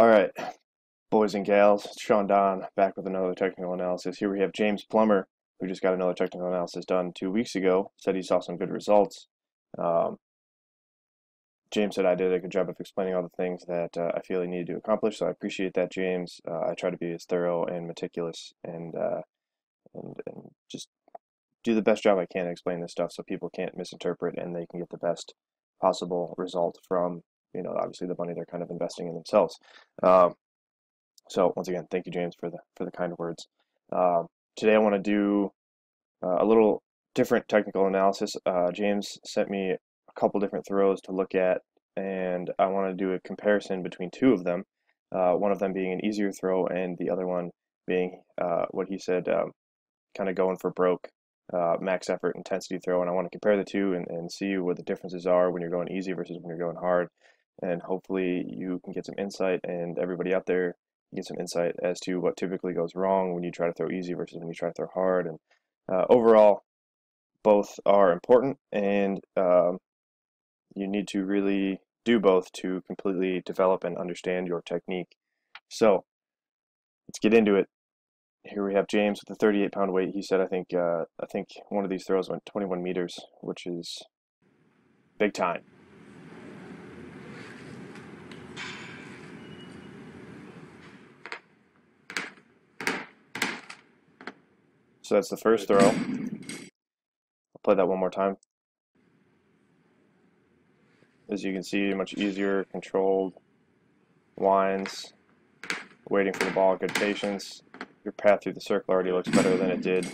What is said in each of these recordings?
All right, boys and gals, it's Sean Don back with another technical analysis. Here we have James Plummer, who just got another technical analysis done 2 weeks ago. Said he saw some good results. Um, James said I did a good job of explaining all the things that I feel he needed to accomplish, so I appreciate that, James. I try to be as thorough and meticulous and just do the best job I can to explain this stuff so people can't misinterpret and they can get the best possible result from, obviously the money they're kind of investing in themselves. Um, So once again, thank you, James, for the kind words. Today I want to do a little different technical analysis. James sent me a couple different throws to look at, and I want to do a comparison between two of them. One of them being an easier throw, and the other one being what he said, kind of going for broke, max effort intensity throw. And I want to compare the two and see what the differences are when you're going easy versus when you're going hard. And hopefully you can get some insight, and everybody out there get some insight as to what typically goes wrong when you try to throw easy versus when you try to throw hard. And overall, both are important, and you need to really do both to completely develop and understand your technique. So let's get into it. Here we have James with the 38-pound weight. He said, I think one of these throws went 21 meters, which is big time. So that's the first throw. I'll play that one more time. As you can see, much easier, controlled winds, waiting for the ball, good patience. Your path through the circle already looks better than it did.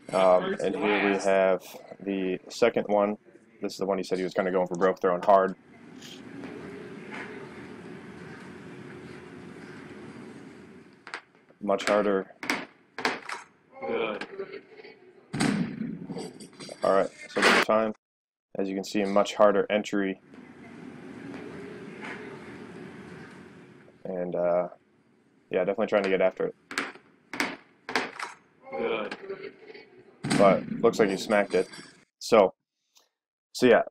And here we have the second one. This is the one he said he was kind of going for broke, throwing hard. Much harder. Good. All right, so one more time. As you can see, a much harder entry. And yeah, definitely trying to get after it. Good. But looks like he smacked it. So yeah,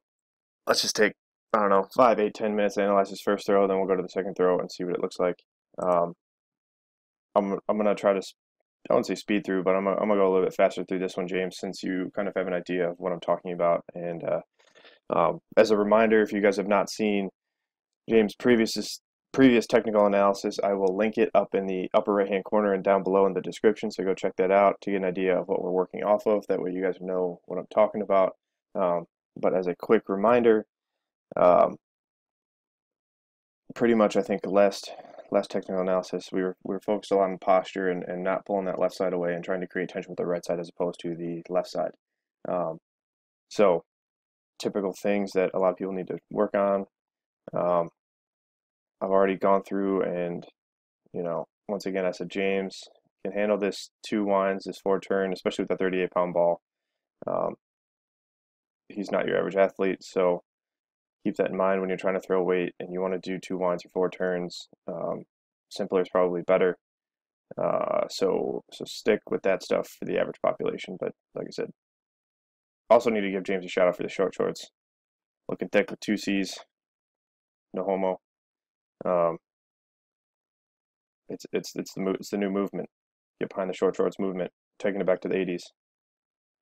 let's just take, I don't know, 5, 8, 10 minutes to analyze his first throw, then we'll go to the second throw and see what it looks like. Um, I'm gonna try to, I won't say speed through, but I'm gonna go a little bit faster through this one, James, since you kind of have an idea of what I'm talking about. And as a reminder, if you guys have not seen James' previous technical analysis, I will link it up in the upper right hand corner and down below in the description. So go check that out to get an idea of what we're working off of. That way you guys know what I'm talking about. But as a quick reminder, um, pretty much I think less technical analysis. We were focused a lot on posture and not pulling that left side away and trying to create tension with the right side as opposed to the left side. Um, so typical things that a lot of people need to work on. Um, I've already gone through and, once again, I said James can handle this two winds, this four turn, especially with a 38-pound ball. Um, he's not your average athlete, so keep that in mind when you're trying to throw weight and you want to do two winds or four turns. Simpler is probably better. So stick with that stuff for the average population. But like I said, also need to give James a shout out for the short shorts. Looking thick with two C's, no homo. Um, it's the new movement. Get behind the short shorts movement, taking it back to the 80s,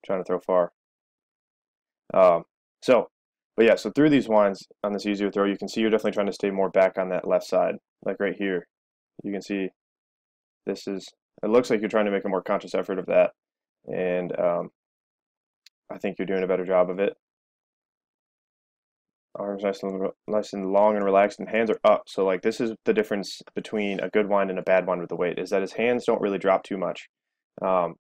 trying to throw far. Um, so, but yeah, so through these winds on this easier throw, you can see you're definitely trying to stay more back on that left side. Like right here, you can see it looks like you're trying to make a more conscious effort of that. And I think you're doing a better job of it. Arms nice and long and relaxed, and hands are up. So like this is the difference between a good wind and a bad wind with the weight, is that his hands don't really drop too much.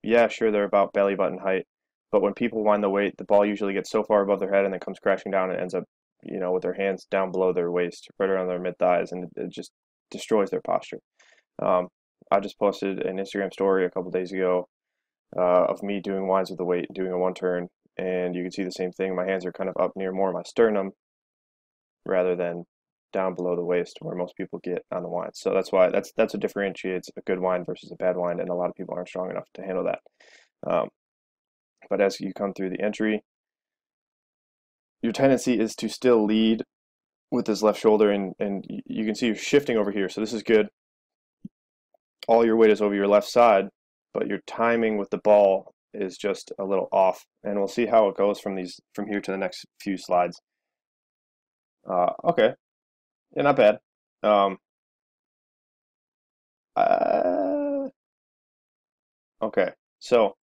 Yeah, sure, they're about belly button height, but when people wind the weight, the ball usually gets so far above their head and then comes crashing down and ends up, with their hands down below their waist, right around their mid thighs, and it just destroys their posture. Um, I just posted an Instagram story a couple days ago of me doing winds with the weight, doing a one turn, and you can see the same thing. My hands are kind of up near more of my sternum rather than down below the waist where most people get on the wind. So that's what differentiates a good wind versus a bad wind, and a lot of people aren't strong enough to handle that. Um, but as you come through the entry, your tendency is to still lead with this left shoulder, and you can see you're shifting over here. So this is good. All your weight is over your left side, but your timing with the ball is just a little off. And we'll see how it goes from here to the next few slides. Okay, yeah, not bad. Um, uh, okay, so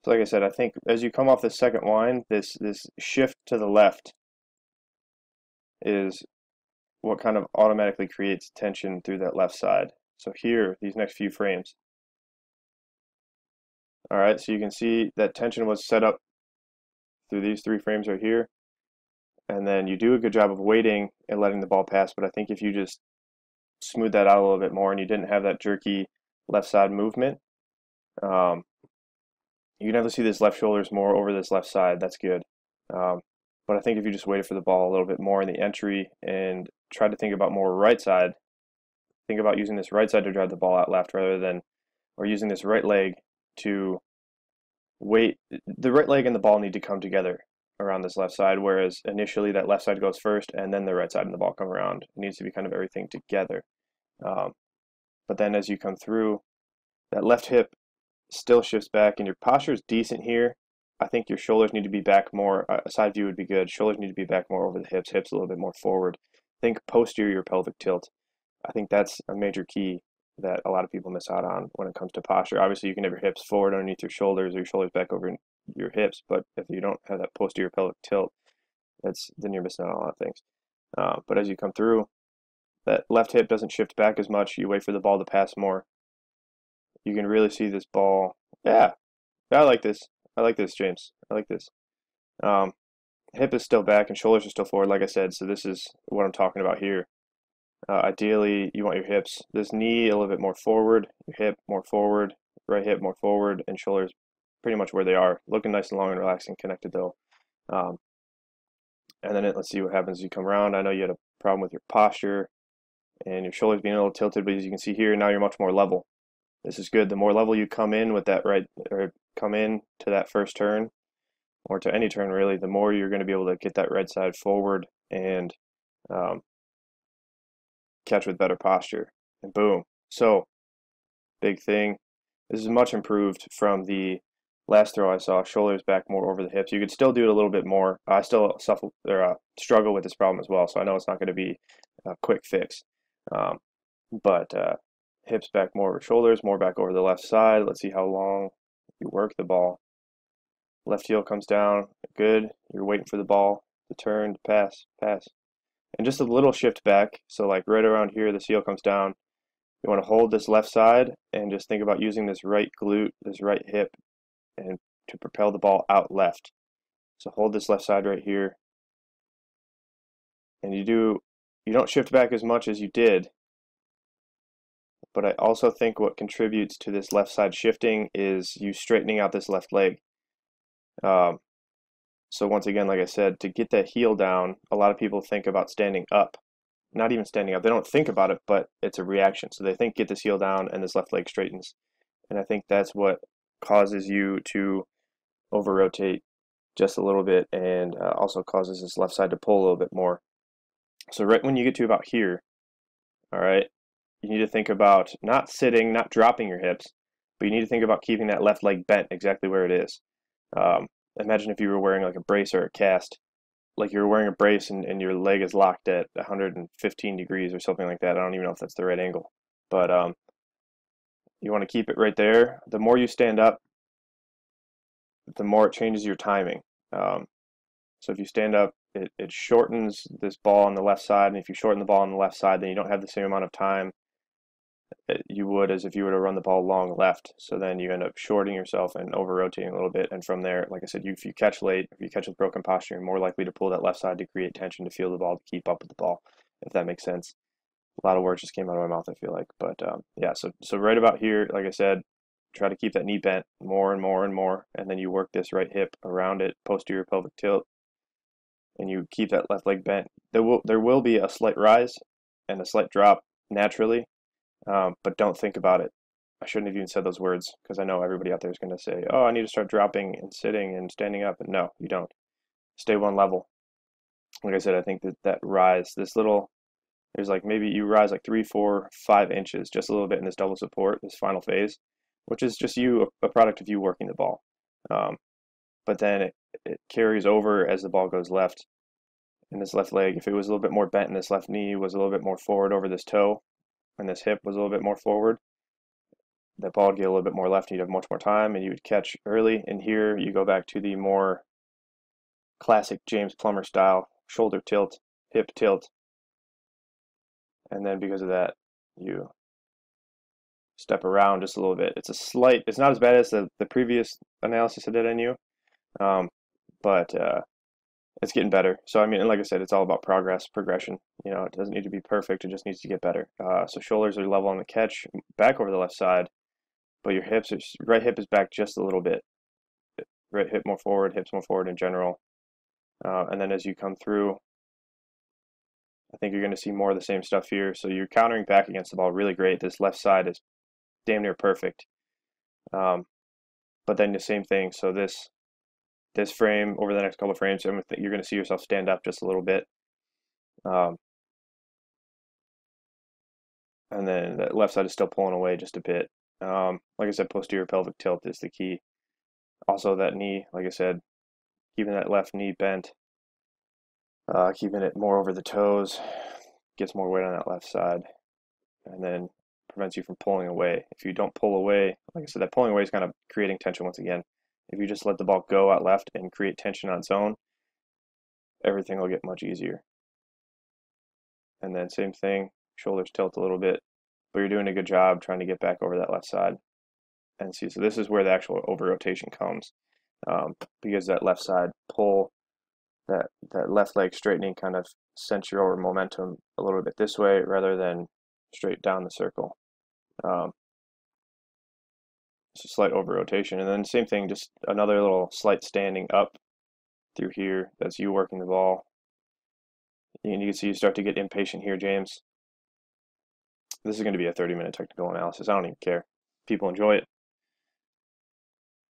like I said, I think as you come off the second wind, this shift to the left is what kind of automatically creates tension through that left side. So here, these next few frames. All right, so you can see that tension was set up through these 3 frames right here. And then you do a good job of waiting and letting the ball pass, but I think if you just smooth that out a little bit more and you didn't have that jerky left side movement, um, you can definitely see this left shoulder is more over this left side. That's good. But I think if you just waited for the ball a little bit more in the entry and tried to think about more right side, think about using this right side to drive the ball out left rather than, or using this right leg to wait. The right leg and the ball need to come together around this left side, whereas initially that left side goes first and then the right side and the ball come around. It needs to be kind of everything together. But then as you come through, that left hip still shifts back and your posture is decent here. I think your shoulders need to be back more. A side view would be good. Shoulders need to be back more over the hips, hips a little bit more forward. Think posterior pelvic tilt. I think that's a major key that a lot of people miss out on when it comes to posture. Obviously, you can have your hips forward underneath your shoulders or your shoulders back over your hips, but if you don't have that posterior pelvic tilt, then you're missing out on a lot of things. But as you come through, that left hip doesn't shift back as much. You wait for the ball to pass more. You can really see this ball. Yeah, I like this. I like this, James. I like this. Um, Hip is still back and shoulders are still forward, like I said. So this is what I'm talking about here. Ideally, you want your hips, this knee a little bit more forward, your hip more forward, right hip more forward, and shoulders pretty much where they are. Looking nice and long and relaxed and connected though. Um, and then let's see what happens as you come around. I know you had a problem with your posture and your shoulders being a little tilted, but as you can see here, now you're much more level. This is good. The more level you come in with that right, or come in to that first turn, or to any turn really, the more you're going to be able to get that right side forward and um, catch with better posture. And boom. So, big thing. This is much improved from the last throw I saw. Shoulders back more over the hips. You could still do it a little bit more. I still suffer or struggle with this problem as well, so I know it's not going to be a quick fix. Um, but hips back more over shoulders, more back over the left side. Let's see how long you work the ball. Left heel comes down, good. You're waiting for the ball to turn, to pass, pass. And just a little shift back. So like right around here, this heel comes down. You want to hold this left side and just think about using this right glute, this right hip, and to propel the ball out left. So hold this left side right here. And you don't shift back as much as you did. But I also think what contributes to this left side shifting is you straightening out this left leg. So once again, like I said, to get that heel down, a lot of people think about standing up. Not even standing up. They don't think about it, but it's a reaction. So they think get this heel down and this left leg straightens. And I think that's what causes you to over rotate just a little bit and also causes this left side to pull a little bit more. So right when you get to about here, all right, you need to think about not sitting, not dropping your hips, but you need to think about keeping that left leg bent exactly where it is. Imagine if you were wearing like a brace or a cast, like you're wearing a brace and your leg is locked at 115 degrees or something like that. I don't even know if that's the right angle, but you want to keep it right there. The more you stand up, the more it changes your timing. So if you stand up, it shortens this ball on the left side, and if you shorten the ball on the left side, then you don't have the same amount of time that you would as if you were to run the ball long left. So then you end up shorting yourself and over rotating a little bit. And from there, like I said, if you catch late, if you catch with broken posture, you're more likely to pull that left side to create tension to feel the ball, to keep up with the ball, if that makes sense. A lot of words just came out of my mouth, I feel like. But yeah, so right about here, like I said, try to keep that knee bent more and more and more. And then you work this right hip around it, posterior pelvic tilt, and you keep that left leg bent. There will be a slight rise and a slight drop naturally. But don't think about it. I shouldn't have even said those words because I know everybody out there is going to say, oh, I need to start dropping and sitting and standing up. And no, you don't. Stay one level. like I said, I think that rise, this little, there's like maybe you rise like 3, 4, 5 inches, just a little bit in this double support, this final phase, which is just you, a product of you working the ball. Um, but then it carries over as the ball goes left in this left leg. If it was a little bit more bent and this left knee was a little bit more forward over this toe and this hip was a little bit more forward, that ball would get a little bit more left. You'd have much more time and you would catch early. And here you go back to the more classic James Plummer style shoulder tilt, hip tilt, and then because of that, you step around just a little bit. It's a slight, it's not as bad as the previous analysis I did on you, um, but it's getting better. So, I mean, and like I said, it's all about progression. You know, it doesn't need to be perfect, it just needs to get better. So shoulders are level on the catch, back over the left side, but your hips, right hip is back just a little bit. Right hip more forward, hips more forward in general. And then as you come through, I think you're going to see more of the same stuff here. So you're countering back against the ball really great. This left side is damn near perfect. But then the same thing. So this frame over the next couple of frames, you're going to see yourself stand up just a little bit. And then the left side is still pulling away just a bit. Like I said, posterior pelvic tilt is the key. Also that knee, like I said, keeping that left knee bent, keeping it more over the toes, gets more weight on that left side, and then prevents you from pulling away. If you don't pull away, like I said, that pulling away is kind of creating tension once again. If you just let the ball go out left and create tension on its own, everything will get much easier. And then same thing, shoulders tilt a little bit, but you're doing a good job trying to get back over that left side. And see, so this is where the actual over rotation comes, because that left side pull, that left leg straightening kind of sends your over momentum a little bit this way rather than straight down the circle. It's a slight over rotation, and then same thing, just another little slight standing up through here. That's you working the ball. And you can see you start to get impatient here, James. This is going to be a 30-minute technical analysis. I don't even care. People enjoy it.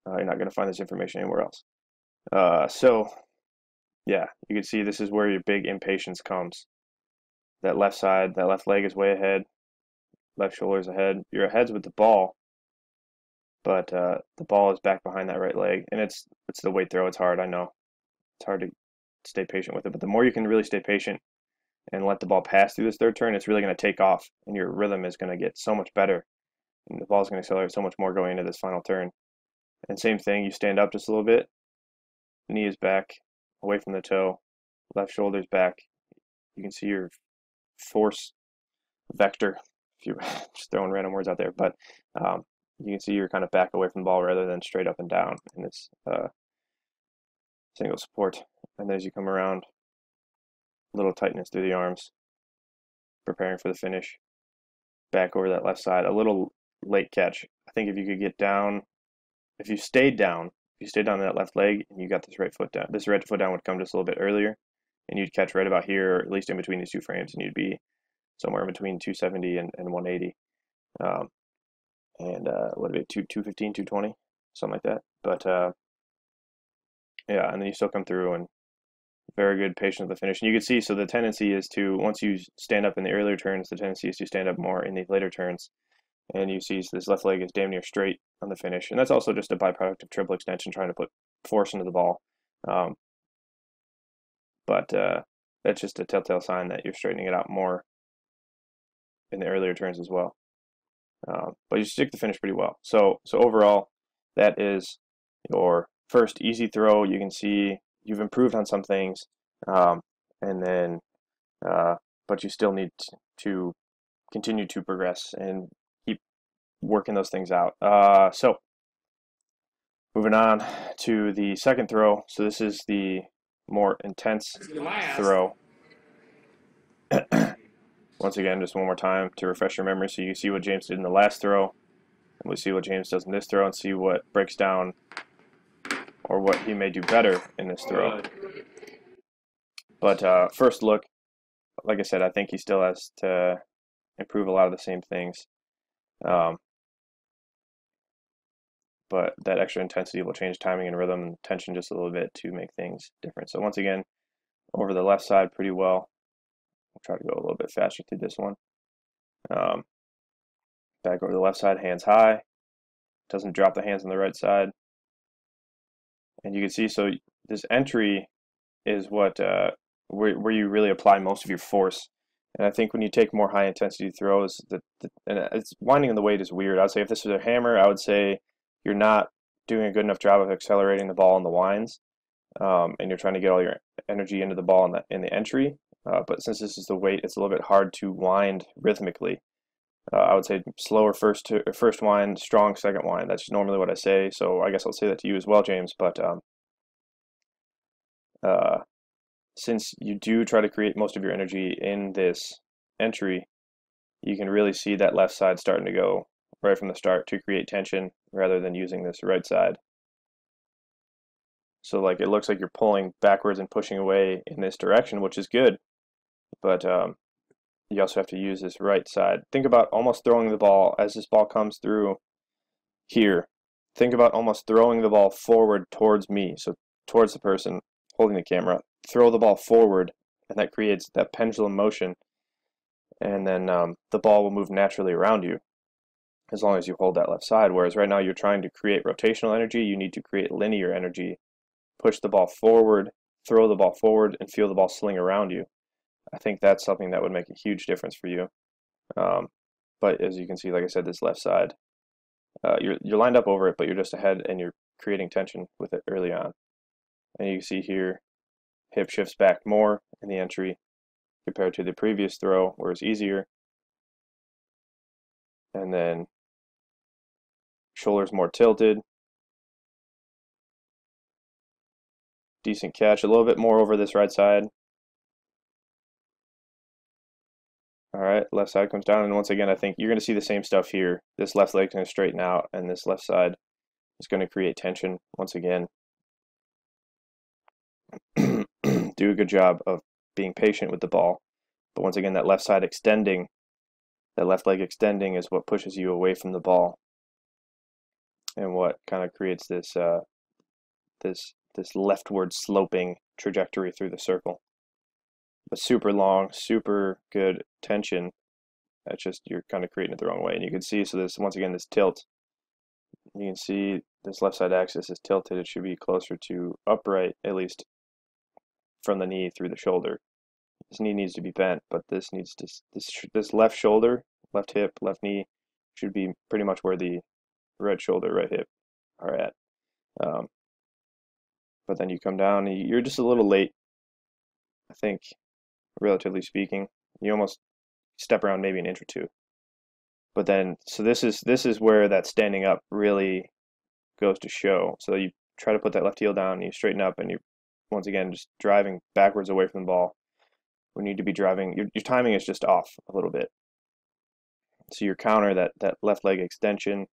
You're not going to find this information anywhere else. So, yeah, you can see this is where your big impatience comes. That left side, that left leg is way ahead. Left shoulder is ahead. You're ahead with the ball, but the ball is back behind that right leg. And it's the weight throw. It's hard, I know. It's hard to stay patient with it. But the more you can really stay patient and let the ball pass through this third turn, it's really going to take off. And your rhythm is going to get so much better. And the ball is going to accelerate so much more going into this final turn. And same thing, you stand up just a little bit. Knee is back, away from the toe. Left shoulder's back. You can see your force vector, if you're just throwing random words out there. But you can see you're kind of back away from the ball rather than straight up and down in this single support. And then as you come around, a little tightness through the arms, preparing for the finish. Back over that left side, a little late catch. I think if you could get down, if you stayed down that left leg and you got this right foot down, this right foot down would come just a little bit earlier, and you'd catch right about here, or at least in between these two frames, and you'd be somewhere in between 270 and 180. What would it be, 215, 220, something like that. But yeah, and then you still come through and very good patient at the finish. And you can see, so the tendency is to, once you stand up in the earlier turns, the tendency is to stand up more in the later turns. And you see this left leg is damn near straight on the finish. And that's also just a byproduct of triple extension, trying to put force into the ball. But that's just a telltale sign that you're straightening it out more in the earlier turns as well. But you stick the finish pretty well. So overall, that is your first easy throw. You can see you've improved on some things, and then but you still need to continue to progress and keep working those things out. So moving on to the second throw. So this is the more intense throw. Once again, just one more time to refresh your memory so you see what James did in the last throw, and we see what James does in this throw and see what breaks down or what he may do better in this throw. But first look, like I said, I think he still has to improve a lot of the same things. But that extra intensity will change timing and rhythm and tension just a little bit to make things different. So once again, over the left side pretty well. I'll try to go a little bit faster through this one. Um, Back over the left side, hands high. Doesn't drop the hands on the right side. And you can see, so this entry is what where you really apply most of your force. And I think when you take more high intensity throws, and it's winding in the weight is weird. I'd say if this was a hammer, I would say you're not doing a good enough job of accelerating the ball in the winds, and you're trying to get all your energy into the ball in the entry. But since this is the weight, it's a little bit hard to wind rhythmically. I would say slower first wind, strong second wind. That's normally what I say. So I guess I'll say that to you as well, James. But uh, since you do try to create most of your energy in this entry, you can really see that left side starting to go right from the start to create tension rather than using this right side. So like it looks like you're pulling backwards and pushing away in this direction, which is good, but you also have to use this right side. Think about almost throwing the ball as this ball comes through here. Think about almost throwing the ball forward towards me, so towards the person holding the camera. Throw the ball forward, and that creates that pendulum motion, and then the ball will move naturally around you as long as you hold that left side. Whereas right now you're trying to create rotational energy, you need to create linear energy. Push the ball forward, throw the ball forward, and feel the ball sling around you. I think that's something that would make a huge difference for you. But as you can see, like I said, this left side, you're lined up over it, but you're just ahead and you're creating tension with it early on. And you can see here, hip shifts back more in the entry compared to the previous throw where it's easier. And then shoulders more tilted. Decent catch, a little bit more over this right side. All right, left side comes down, and once again, I think you're going to see the same stuff here. This left leg's going to straighten out, and this left side is going to create tension once again. Do a good job of being patient with the ball. But once again, that left side extending, that left leg extending is what pushes you away from the ball, and what kind of creates this this leftward sloping trajectory through the circle. But super long, super good tension. That's just you're kind of creating it the wrong way, and you can see. So this once again this tilt. You can see this left side axis is tilted. It should be closer to upright, at least from the knee through the shoulder. This knee needs to be bent, but this needs to this left shoulder, left hip, left knee should be pretty much where the right shoulder, right hip are at. But then you come down, and you're just a little late, I think, relatively speaking. You almost step around maybe an inch or two. But then, so this is where that standing up really goes to show. So you try to put that left heel down, and you straighten up, and you're once again just driving backwards away from the ball. We need to be driving. Your timing is just off a little bit. So your counter, that left leg extension,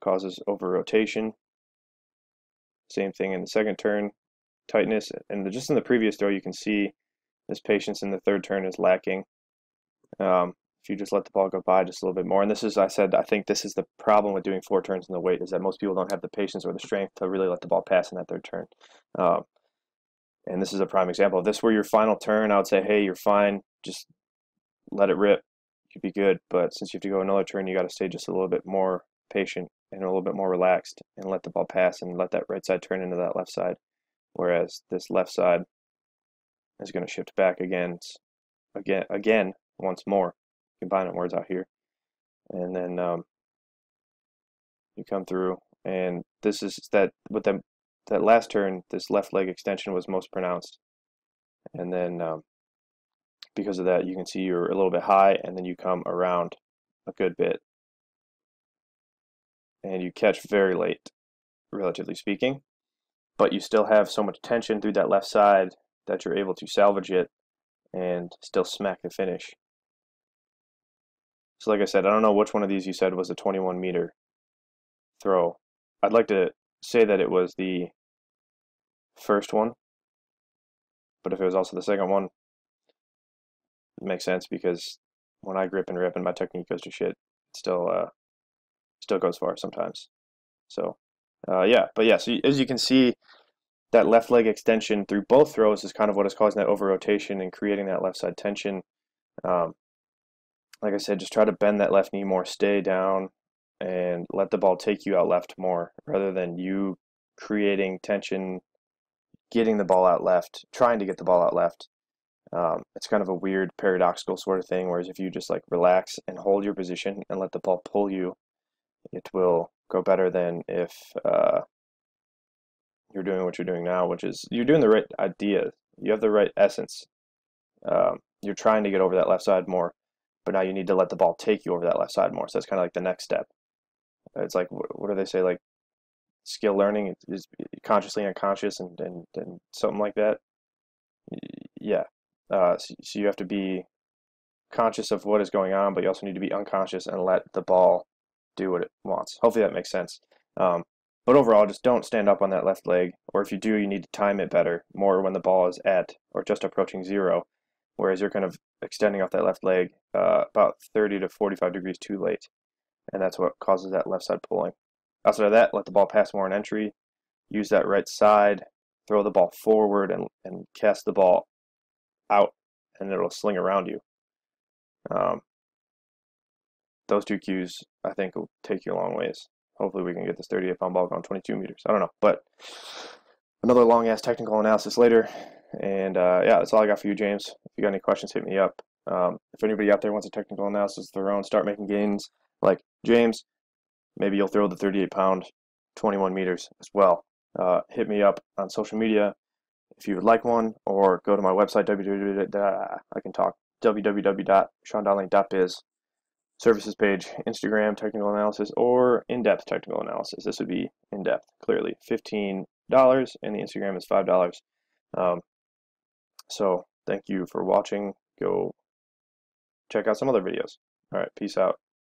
causes over rotation. Same thing in the second turn, tightness, and just in the previous throw, you can see this patience in the third turn is lacking. If you just let the ball go by just a little bit more, and this is, I think this is the problem with doing 4 turns in the weight, is that most people don't have the patience or the strength to really let the ball pass in that third turn. And this is a prime example. If this were your final turn, I would say, hey, you're fine, just let it rip, you'd be good. But since you have to go another turn, you got to stay just a little bit more patient and a little bit more relaxed and let the ball pass and let that right side turn into that left side. Whereas this left side is going to shift back again once more. Combining words out here, and then you come through, and this is that with that last turn, this left leg extension was most pronounced, and then because of that, you can see you're a little bit high, and then you come around a good bit, and you catch very late, relatively speaking, but you still have so much tension through that left side that you're able to salvage it and still smack the finish. So like I said, I don't know which one of these you said was a 21-meter throw. I'd like to say that it was the first one, but if it was also the second one, it makes sense, because when I grip and rip and my technique goes to shit, it still goes far sometimes. So yeah, but yeah, so as you can see, that left leg extension through both throws is kind of what is causing that over rotation and creating that left side tension. Um, like I said, just try to bend that left knee more, stay down, and let the ball take you out left more rather than you creating tension, getting the ball out left, trying to get the ball out left. It's kind of a weird paradoxical sort of thing, whereas if you just like relax and hold your position and let the ball pull you, it will go better than if you're doing what you're doing now, which is you're doing the right idea. You have the right essence. You're trying to get over that left side more, but now you need to let the ball take you over that left side more. So that's kind of like the next step. It's like, what do they say? Like skill learning is consciously unconscious and something like that. Yeah. So you have to be conscious of what is going on, but you also need to be unconscious and let the ball do what it wants. Hopefully that makes sense. But overall, just don't stand up on that left leg, or if you do, you need to time it better, more when the ball is at or just approaching zero, whereas you're kind of extending off that left leg about 30 to 45 degrees too late, and that's what causes that left side pulling. Outside of that, let the ball pass more in entry, use that right side, throw the ball forward and cast the ball out, and it'll sling around you. Those two cues, I think, will take you a long ways. Hopefully we can get this 38-pound ball going 22 meters. I don't know, but another long-ass technical analysis later. And yeah, that's all I got for you, James. If you got any questions, hit me up. If anybody out there wants a technical analysis of their own, start making gains like James, maybe you'll throw the 38-pound 21 meters as well. Hit me up on social media if you would like one, or go to my website, www.seandonling.biz. Services page, Instagram, technical analysis, or in-depth technical analysis. This would be in-depth, clearly. $15, and the Instagram is $5. So thank you for watching. Go check out some other videos. All right, peace out.